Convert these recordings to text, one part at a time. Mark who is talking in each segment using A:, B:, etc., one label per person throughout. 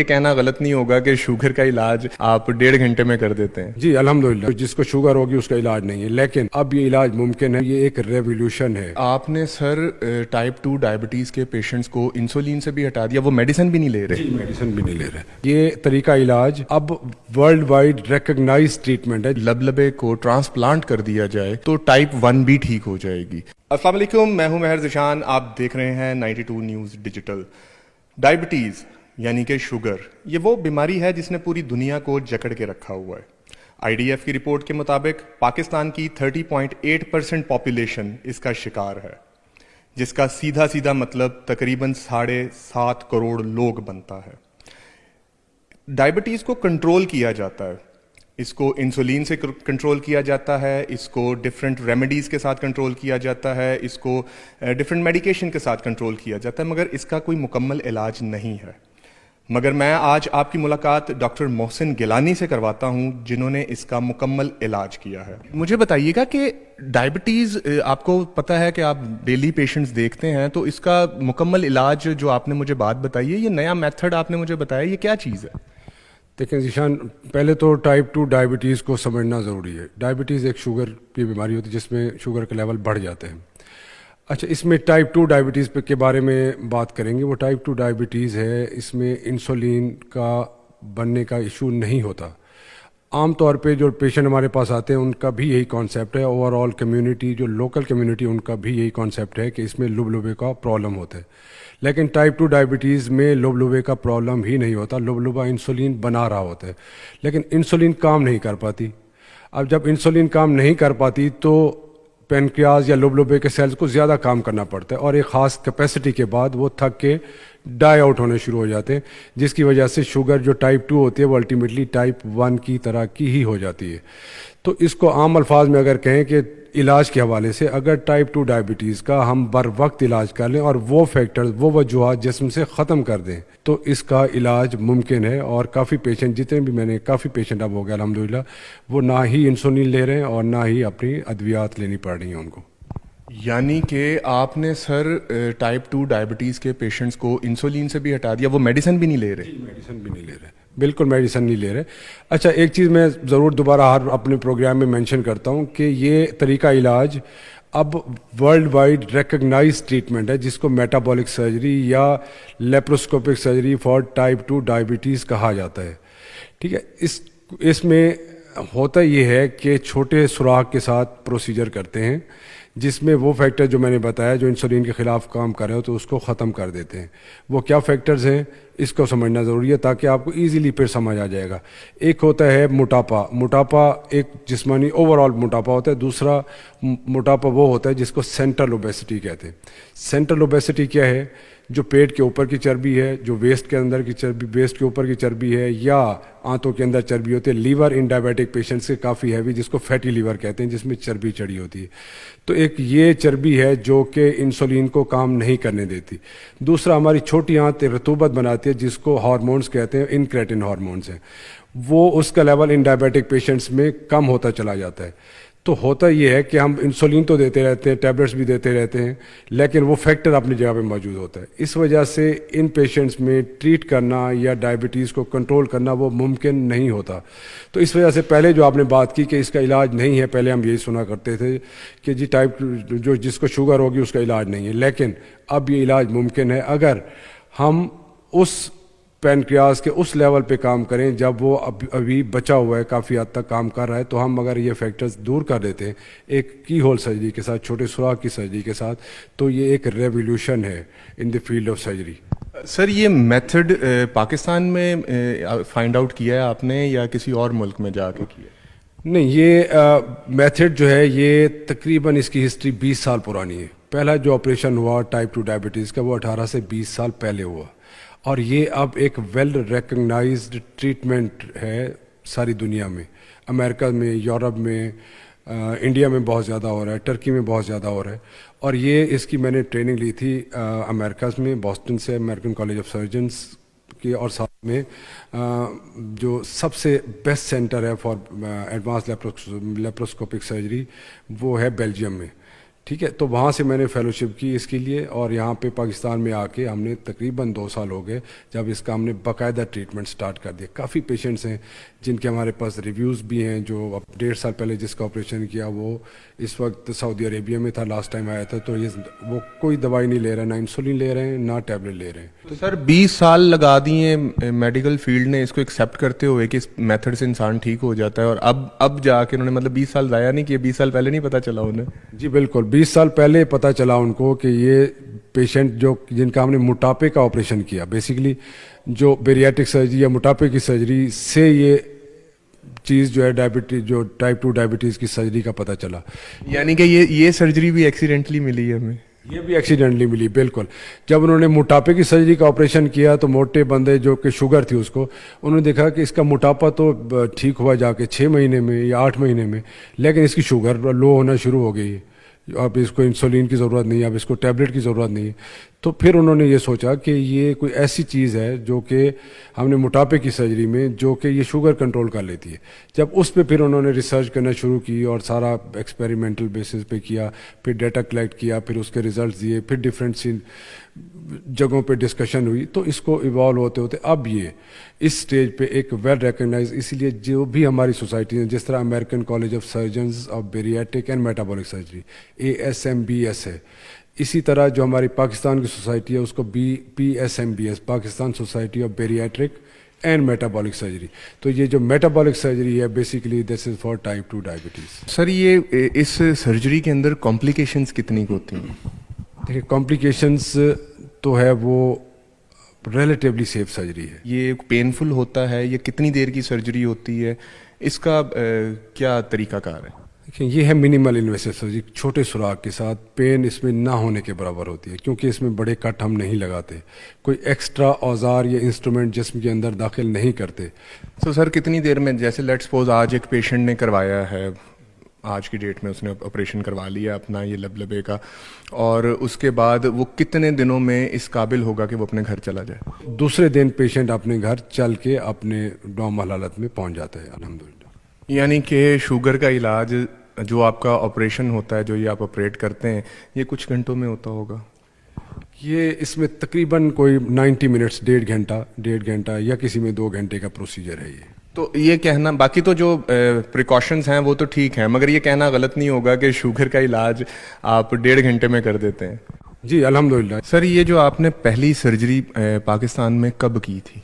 A: یہ کہنا غلط نہیں ہوگا کہ شوگر کا علاج آپ 1.5 گھنٹے میں کر دیتے ہیں؟
B: جی الحمدللہ، جس کو شوگر ہوگی اس کا علاج نہیں ہے، لیکن اب یہ علاج ممکن ہے، یہ ایک ریولیوشن ہے۔
A: آپ نے سر ٹائپ 2 ڈائبٹیز کے پیشنٹس کو انسولین سے بھی ہٹا دیا، وہ میڈیسن بھی نہیں لے رہے؟
B: جی میڈیسن بھی نہیں لے رہے۔ یہ طریقہ علاج اب ورلڈ وائڈ ریکگنائز ٹریٹمنٹ ہے۔
A: لبلبے کو ٹرانسپلانٹ کر دیا جائے تو ٹائپ 1 بھی ٹھیک ہو جائے گی۔ السلام علیکم، میں ہوں مہر ذیشان، آپ دیکھ رہے ہیں 92 نیوز ڈیجیٹل۔ ڈائبٹیز یعنی کہ شوگر، یہ وہ بیماری ہے جس نے پوری دنیا کو جکڑ کے رکھا ہوا ہے۔ آئی ڈی ایف کی رپورٹ کے مطابق پاکستان کی 30.8% پاپولیشن اس کا شکار ہے، جس کا سیدھا سیدھا مطلب تقریباً 7.5 کروڑ لوگ بنتا ہے۔ ڈائبٹیز کو کنٹرول کیا جاتا ہے، اس کو انسولین سے کنٹرول کیا جاتا ہے، اس کو ڈفرینٹ ریمیڈیز کے ساتھ کنٹرول کیا جاتا ہے، اس کو ڈفرینٹ میڈیکیشن کے ساتھ کنٹرول کیا جاتا ہے، مگر اس کا کوئی مکمل علاج نہیں ہے۔ مگر میں آج آپ کی ملاقات ڈاکٹر محسن گیلانی سے کرواتا ہوں، جنہوں نے اس کا مکمل علاج کیا ہے۔ مجھے بتائیے گا کہ ڈائبٹیز، آپ کو پتہ ہے کہ آپ ڈیلی پیشنٹس دیکھتے ہیں، تو اس کا مکمل علاج جو آپ نے مجھے بات بتائی ہے، یہ نیا میتھڈ آپ نے مجھے بتایا، یہ کیا چیز ہے؟
B: دیکھیں ذیشان، پہلے تو ٹائپ 2 ڈائبٹیز کو سمجھنا ضروری ہے۔ ڈائبٹیز ایک شوگر کی بیماری ہوتی ہے جس میں شوگر کے لیول بڑھ جاتے ہیں۔ اچھا، اس میں ٹائپ 2 ڈائبٹیز کے بارے میں بات کریں گے۔ وہ ٹائپ 2 ڈائبٹیز ہے، اس میں انسولین کا بننے کا ایشو نہیں ہوتا۔ عام طور پہ جو پیشنٹ ہمارے پاس آتے ہیں ان کا بھی یہی کانسیپٹ ہے، اوور آل کمیونٹی، جو لوکل کمیونٹی، ان کا بھی یہی کانسیپٹ ہے کہ اس میں لبلبے کا پرابلم ہوتا ہے۔ لیکن ٹائپ 2 ڈائبٹیز میں لبلبے کا پرابلم ہی نہیں ہوتا، لبلبہ انسولین بنا رہا ہوتا ہے، لیکن انسولین کام نہیں کر پاتی۔ اب جب انسولین کام نہیں کر پاتی تو پینکریاز یا لبلبے کے سیلز کو زیادہ کام کرنا پڑتا ہے، اور ایک خاص کیپیسٹی کے بعد وہ تھک کے ڈائی آؤٹ ہونے شروع ہو جاتے ہیں، جس کی وجہ سے شوگر جو ٹائپ 2 ہوتی ہے وہ الٹیمیٹلی ٹائپ 1 کی طرح کی ہی ہو جاتی ہے۔ تو اس کو عام الفاظ میں اگر کہیں کہ علاج کے حوالے سے، اگر ٹائپ 2 ڈائبٹیز کا ہم بر وقت علاج کر لیں اور وہ فیکٹرز، وہ وجوہات جسم سے ختم کر دیں، تو اس کا علاج ممکن ہے۔ اور کافی پیشنٹ، جتنے بھی میں نے کافی پیشنٹ اب ہو گیا الحمدللہ، وہ نہ ہی انسولین لے رہے ہیں اور نہ ہی اپنی ادویات لینی پڑ رہی ہیں ان کو۔
A: یعنی کہ آپ نے سر ٹائپ 2 ڈائبٹیز کے پیشنٹس کو انسولین سے بھی ہٹا دیا، وہ میڈیسن بھی نہیں لے رہے؟
B: میڈیسن بھی نہیں لے رہے، بالکل میڈیسن نہیں لے رہے۔ اچھا، ایک چیز میں ضرور دوبارہ ہر اپنے پروگرام میں مینشن کرتا ہوں کہ یہ طریقہ علاج اب ورلڈ وائڈ ریکگنائز ٹریٹمنٹ ہے، جس کو میٹابولک سرجری یا laparoscopic surgery for type 2 diabetes کہا جاتا ہے۔ ٹھیک ہے، اس میں ہوتا یہ ہے کہ چھوٹے سوراخ کے ساتھ پروسیجر کرتے ہیں، جس میں وہ فیکٹر جو میں نے بتایا جو انسولین کے خلاف کام کر رہے ہو تو اس کو ختم کر دیتے ہیں۔ وہ کیا فیکٹرز ہیں اس کو سمجھنا ضروری ہے تاکہ آپ کو ایزیلی پھر سمجھ آ جائے گا۔ ایک ہوتا ہے موٹاپا، موٹاپا ایک جسمانی اوور آل موٹاپا ہوتا ہے۔ دوسرا موٹاپا وہ ہوتا ہے جس کو سینٹرل اوبیسٹی کہتے ہیں۔ سینٹرل اوبیسٹی کیا ہے؟ جو پیٹ کے اوپر کی چربی ہے، جو ویسٹ کے اندر کی چربی، ویسٹ کے اوپر کی چربی ہے، یا آنتوں کے اندر چربی ہوتی ہے۔ لیور ان ڈائبیٹک پیشنٹس سے کافی ہیوی، جس کو فیٹی لیور کہتے ہیں، جس میں چربی چڑھی ہوتی ہے۔ تو ایک یہ چربی ہے جو کہ انسولین کو کام نہیں کرنے دیتی۔ دوسرا ہماری چھوٹی آنتیں رطوبت بناتی ہے، جس کو ہارمونز کہتے ہیں، انکریٹن ہارمونز ہیں، وہ اس کا لیول ان ڈائبیٹک پیشنٹس میں کم ہوتا چلا جاتا ہے۔ تو ہوتا یہ ہے کہ ہم انسولین تو دیتے رہتے ہیں، ٹیبلٹس بھی دیتے رہتے ہیں، لیکن وہ فیکٹر اپنی جگہ پہ موجود ہوتا ہے۔ اس وجہ سے ان پیشنٹس میں ٹریٹ کرنا یا ڈائبٹیز کو کنٹرول کرنا وہ ممکن نہیں ہوتا۔ تو اس وجہ سے پہلے جو آپ نے بات کی کہ اس کا علاج نہیں ہے، پہلے ہم یہی سنا کرتے تھے کہ جی ٹائپ جو جس کو شوگر ہوگی اس کا علاج نہیں ہے، لیکن اب یہ علاج ممکن ہے اگر ہم اس پینکریاز کے اس لیول پہ کام کریں جب وہ ابھی بچا ہوا ہے، کافی حد تک کام کر رہا ہے۔ تو ہم اگر یہ فیکٹرز دور کر دیتے ہیں ایک کی ہول سرجری کے ساتھ، چھوٹے سوراخ کی سرجری کے ساتھ، تو یہ ایک ریولیوشن ہے ان دی فیلڈ آف سرجری۔
A: سر یہ میتھڈ پاکستان میں فائنڈ آؤٹ کیا ہے آپ نے یا کسی اور ملک میں جا کے کیا؟
B: نہیں، یہ میتھڈ جو ہے یہ تقریباً اس کی ہسٹری 20 سال پرانی ہے۔ پہلا جو آپریشن ہوا ٹائپ 2 ڈائبٹیز کا وہ 18 سے 20 سال پہلے ہوا، اور یہ اب ایک ویل ریکگنائزڈ ٹریٹمنٹ ہے ساری دنیا میں۔ امریکہ میں، یورپ میں، انڈیا میں بہت زیادہ ہو رہا ہے، ٹرکی میں بہت زیادہ ہو رہا ہے۔ اور یہ اس کی میں نے ٹریننگ لی تھی امریکہ میں، بoston سے، امریکن کالج آف سرجنس کی، اور ساتھ میں جو سب سے بیسٹ سینٹر ہے فار ایڈوانس لیپروسکوپک سرجری وہ ہے بیلجیم میں۔ ٹھیک ہے. تو وہاں سے میں نے فیلوشپ کی اس کے لیے, اور یہاں پہ پاکستان میں آ کے ہم نے تقریباً 2 سال ہو گئے جب اس کا ہم نے باقاعدہ ٹریٹمنٹ سٹارٹ کر دیا. کافی پیشنٹس ہیں جن کے ہمارے پاس ریویوز بھی ہیں, جو اب 1.5 سال پہلے جس کا آپریشن کیا وہ اس وقت سعودی عربیہ میں تھا, لاسٹ ٹائم آیا تھا. تو وہ کوئی دوائی نہیں لے رہا, نہ انسولین لے رہے ہیں نہ ٹیبلٹ لے رہے ہیں.
A: تو سر 20 سال لگا دیے میڈیکل فیلڈ نے اس کو ایکسیپٹ کرتے ہوئے کہ اس میتھڈ سے انسان ٹھیک ہو جاتا ہے, اور اب جا کے انہوں نے مطلب 20 سال ضائع نہیں کیے, 20 سال پہلے نہیں پتا چلا انہیں؟
B: جی بالکل, 20 سال پہلے پتہ چلا ان کو کہ یہ پیشنٹ جو جن کا ہم نے موٹاپے کا آپریشن کیا, بیسیکلی جو بیریاٹرک سرجری یا موٹاپے کی سرجری سے یہ چیز جو ہے ڈائبٹیز, جو ٹائپ 2 ڈائبٹیز کی سرجری کا پتہ چلا.
A: یعنی کہ یہ سرجری بھی ایکسیڈنٹلی ملی ہے ہمیں؟
B: یہ بھی ایکسیڈنٹلی ملی, بالکل. جب انہوں نے موٹاپے کی سرجری کا آپریشن کیا تو موٹے بندے جو کہ شوگر تھی اس کو, انہوں نے دیکھا کہ اس کا موٹاپا تو ٹھیک ہوا جا کے 6 مہینے میں یا 8 مہینے میں, لیکن اس کی شوگر لو ہونا شروع ہو گئی. اب اس کو انسولین کی ضرورت نہیں ہے, اب اس کو ٹیبلٹ کی ضرورت نہیں ہے. تو پھر انہوں نے یہ سوچا کہ یہ کوئی ایسی چیز ہے جو کہ ہم نے موٹاپے کی سرجری میں جو کہ یہ شوگر کنٹرول کر لیتی ہے. جب اس پہ پھر انہوں نے ریسرچ کرنا شروع کی اور سارا ایکسپیریمنٹل بیسس پہ کیا, پھر ڈیٹا کلیکٹ کیا, پھر اس کے ریزلٹس دیے, پھر ڈفرینٹ سی جگہوں پہ ڈسکشن ہوئی, تو اس کو ایوالو ہوتے ہوتے اب یہ اس سٹیج پہ ایک ویل ریکگنائز. اسی لیے جو بھی ہماری سوسائٹی ہیں, جس طرح American college of surgeons of bariatric and metabolic surgery ASMBS ہے, اسی طرح جو ہماری پاکستان کی سوسائٹی ہے اس کو PSMBS, Pakistan society of bariatric and metabolic surgery. تو یہ جو میٹابولک سرجری ہے basically this is for type 2 diabetes.
A: Sir یہ اس سرجری کے اندر کمپلیکیشنز کتنی ہوتی ہیں؟
B: دیکھیے کمپلیکیشنز تو ہے وہ ریلیٹیولی سیف سرجری ہے.
A: یہ پینفل ہوتا ہے, یہ کتنی دیر کی سرجری ہوتی ہے, اس کا کیا طریقہ کار ہے؟
B: یہ ہے منیمل انویسو سرجری, چھوٹے سوراخ کے ساتھ, پین اس میں نہ ہونے کے برابر ہوتی ہے کیونکہ اس میں بڑے کٹ ہم نہیں لگاتے, کوئی ایکسٹرا اوزار یا انسٹرومنٹ جسم کے اندر داخل نہیں کرتے.
A: تو سر کتنی دیر میں, جیسے لیٹ سپوز آج ایک پیشنٹ نے کروایا ہے, آج کی ڈیٹ میں اس نے آپریشن کروا لیا اپنا یہ لبے کا, اور اس کے بعد وہ کتنے دنوں میں اس قابل ہوگا کہ وہ اپنے گھر چلا جائے؟
B: دوسرے دن پیشنٹ اپنے گھر چل کے اپنے نارمل حالت میں پہنچ جاتا ہے الحمدللہ.
A: یعنی کہ شوگر کا علاج جو آپ کا آپریشن ہوتا ہے, جو یہ آپ آپریٹ کرتے ہیں, یہ کچھ گھنٹوں میں ہوتا ہوگا؟
B: یہ اس میں تقریباً کوئی 90 منٹس, 1.5 گھنٹا یا کسی میں 2 گھنٹے کا پروسیجر ہے یہ.
A: تو یہ کہنا, باقی تو جو پریکاشنز ہیں وہ تو ٹھیک ہیں, مگر یہ کہنا غلط نہیں ہوگا کہ شوگر کا علاج آپ 1.5 گھنٹے میں کر دیتے ہیں؟
B: جی الحمدللہ.
A: سر یہ جو آپ نے پہلی سرجری پاکستان میں کب کی تھی؟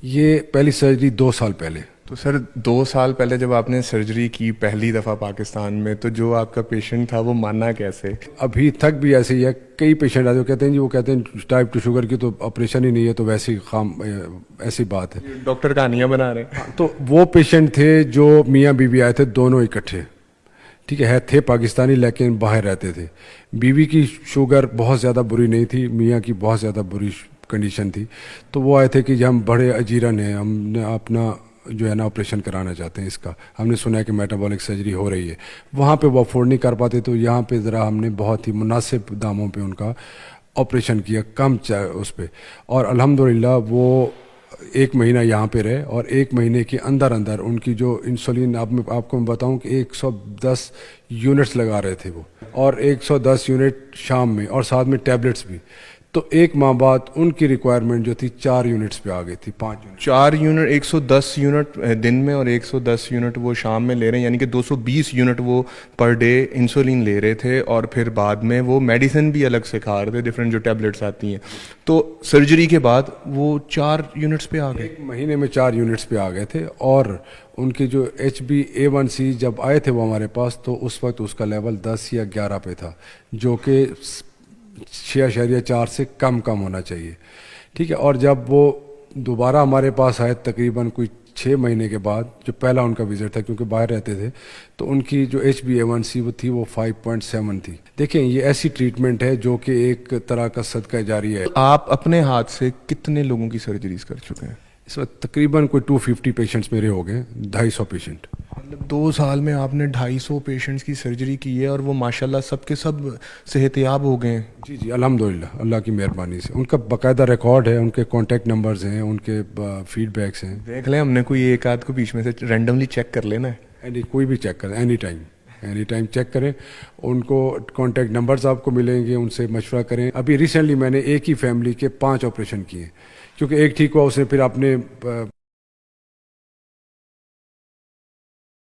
B: یہ پہلی سرجری 2 سال پہلے.
A: تو سر 2 سال پہلے جب آپ نے سرجری کی پہلی دفعہ پاکستان میں, تو جو آپ کا پیشنٹ تھا وہ مانا کیسے؟
B: ابھی تک بھی ایسے ہی ہے. کئی پیشنٹ آتے ہیں کہتے ہیں جی, وہ کہتے ہیں ٹائپ 2 شوگر کی تو آپریشن ہی نہیں ہے, تو ویسی ایسی بات ہے,
A: ڈاکٹر کہانیاں بنا رہے ہیں.
B: تو وہ پیشنٹ تھے جو میاں بیوی آئے تھے دونوں اکٹھے, ٹھیک ہے, تھے پاکستانی لیکن باہر رہتے تھے. بیوی کی شوگر بہت زیادہ بری نہیں تھی, میاں کی بہت زیادہ بری کنڈیشن تھی. تو وہ آئے تھے کہ ہم بڑے اجیرن ہیں, ہم نے اپنا جو ہے نا آپریشن کرانا چاہتے ہیں اس کا, ہم نے سنا ہے کہ میٹابولک سرجری ہو رہی ہے. وہاں پہ وہ افورڈ نہیں کر پاتے, تو یہاں پہ ذرا ہم نے بہت ہی مناسب داموں پہ ان کا آپریشن کیا, کم اس پہ, اور الحمدللہ وہ 1 مہینہ یہاں پہ رہے, اور 1 مہینے کے اندر ان کی جو انسولین, آپ کو میں بتاؤں کہ 110 یونٹس لگا رہے تھے وہ, اور 110 یونٹ شام میں, اور ساتھ میں ٹیبلٹس بھی. تو 1 ماہ بعد ان کی ریکوائرمنٹ جو تھی 4 یونٹس پہ آ گئی تھی, 5 یونٹ.
A: 4 یونٹ, 110 یونٹ دن میں اور 110 یونٹ وہ شام میں لے رہے ہیں, یعنی کہ 220 یونٹ وہ پر ڈے انسولین لے رہے تھے, اور پھر بعد میں وہ میڈیسن بھی الگ سے کھا رہے تھے, ڈفرینٹ جو ٹیبلٹس آتی ہیں. تو سرجری کے بعد وہ 4 یونٹس پہ آ گئے,
B: 1 مہینے میں 4 یونٹس پہ آ گئے تھے. اور ان کے جو HbA1c جب آئے تھے وہ ہمارے پاس, تو اس وقت اس کا لیول 10 یا 11 پہ تھا, جو کہ 6.4 سے کم ہونا چاہیے, ٹھیک ہے. اور جب وہ دوبارہ ہمارے پاس آئے تقریباً کوئی 6 مہینے کے بعد, جو پہلا ان کا وزٹ تھا کیونکہ باہر رہتے تھے, تو ان کی جو HbA1c وہ تھی وہ 5.7 تھی. دیکھیں یہ ایسی ٹریٹمنٹ ہے جو کہ ایک طرح کا صدقہ جاری ہے.
A: آپ اپنے ہاتھ سے کتنے لوگوں کی سرجریز کر چکے ہیں؟
B: اس وقت تقریباً کوئی 250 پیشنٹس میرے ہو گئے, 250 پیشنٹ.
A: مطلب 2 سال میں آپ نے 250 پیشنٹس کی سرجری کی ہے, اور وہ ماشاءاللہ سب کے سب صحت یاب ہو گئے ہیں.
B: جی الحمدللہ, اللہ کی مہربانی سے. ان کا باقاعدہ ریکارڈ ہے, ان کے کانٹیکٹ نمبرز ہیں, ان کے فیڈ بیکس ہیں.
A: دیکھ لیں, ہم نے کوئی ایک آدھ کو بیچ میں سے رینڈملی چیک کر لینا ہے.
B: کوئی بھی چیک کریں any time. Any time check کریں. ان کو کانٹیکٹ نمبرز آپ کو ملیں گے, ان سے مشورہ کریں. ابھی ریسنٹلی میں نے ایک ہی فیملی کے 5 آپریشن کیے, کیونکہ ایک ٹھیک ہوا اس نے پھر اپنے